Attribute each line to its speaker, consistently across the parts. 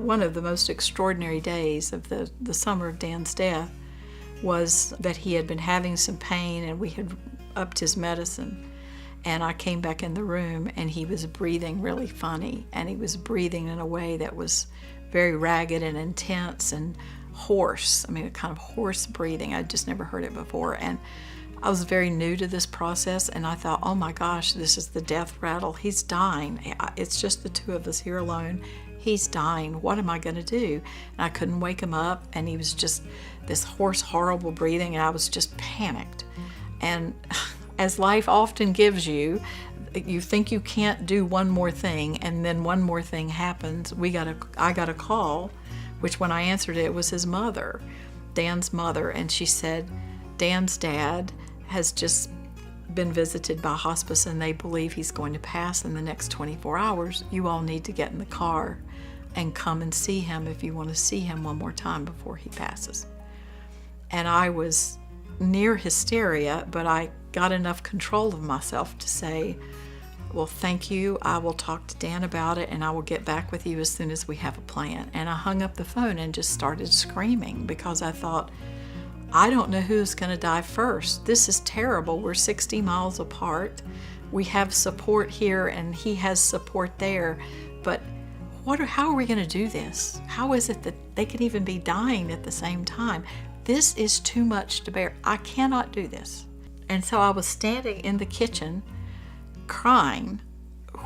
Speaker 1: one of the most extraordinary days of the summer of Dan's death was that he had been having some pain and we had upped his medicine. And I came back in the room and he was breathing really funny, and he was breathing in a way that was very ragged and intense and hoarse. I mean, a kind of hoarse breathing. I'd just never heard it before. And I was very new to this process, and I thought, oh my gosh, this is the death rattle. He's dying. It's just the two of us here alone. He's dying. What am I going to do? And I couldn't wake him up, and he was just this hoarse, horrible breathing, and I was just panicked. And as life often gives you, you think you can't do one more thing, and then one more thing happens. I got a call, which when I answered it was his mother, Dan's mother, and she said, Dan's dad has just been visited by hospice and they believe he's going to pass in the next 24 hours. You all need to get in the car and come and see him if you want to see him one more time before he passes. And I was near hysteria, but I got enough control of myself to say, well, thank you. I will talk to Dan about it and I will get back with you as soon as we have a plan. And I hung up the phone and just started screaming because I thought, I don't know who's going to die first. This is terrible. We're 60 miles apart. We have support here and he has support there. But how are we going to do this? How is it that they can even be dying at the same time? This is too much to bear. I cannot do this. And so I was standing in the kitchen crying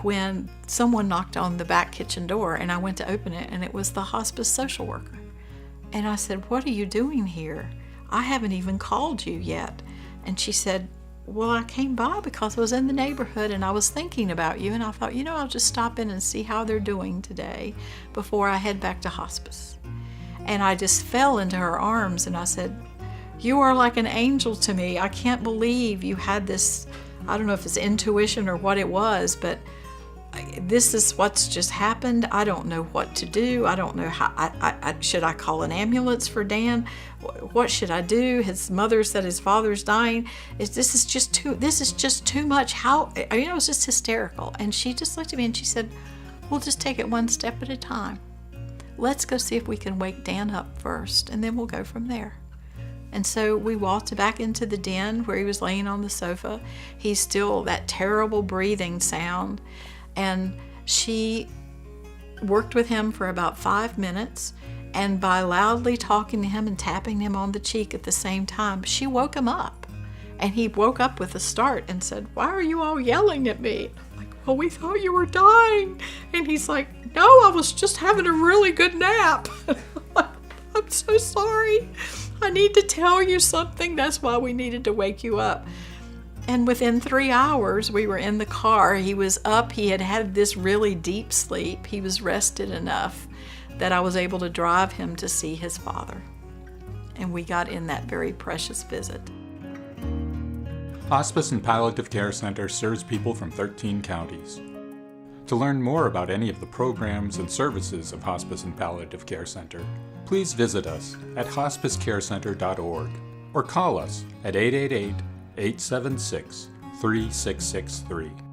Speaker 1: when someone knocked on the back kitchen door, and I went to open it, and it was the hospice social worker. And I said, what are you doing here? I haven't even called you yet. And she said, well, I came by because I was in the neighborhood and I was thinking about you, and I thought, I'll just stop in and see how they're doing today before I head back to hospice. And I just fell into her arms and I said, you are like an angel to me. I can't believe you had this, I don't know if it's intuition or what it was, but this is what's just happened. I don't know what to do. I don't know how, should I call an ambulance for Dan? What should I do? His mother said his father's dying. This is just too much. How, it was just hysterical. And she just looked at me and she said, we'll just take it one step at a time. Let's go see if we can wake Dan up first, and then we'll go from there. And so we walked back into the den where he was laying on the sofa. He's still that terrible breathing sound. And she worked with him for about 5 minutes. And by loudly talking to him and tapping him on the cheek at the same time, she woke him up. And he woke up with a start and said, why are you all yelling at me? I'm like, well, we thought you were dying. And he's like, no, I was just having a really good nap. I'm so sorry. I need to tell you something. That's why we needed to wake you up. And within 3 hours, we were in the car. He was up. He had had this really deep sleep. He was rested enough that I was able to drive him to see his father. And we got in that very precious visit.
Speaker 2: Hospice and Palliative Care Center serves people from 13 counties. To learn more about any of the programs and services of Hospice and Palliative Care Center, please visit us at hospicecarecenter.org or call us at 888-876-3663.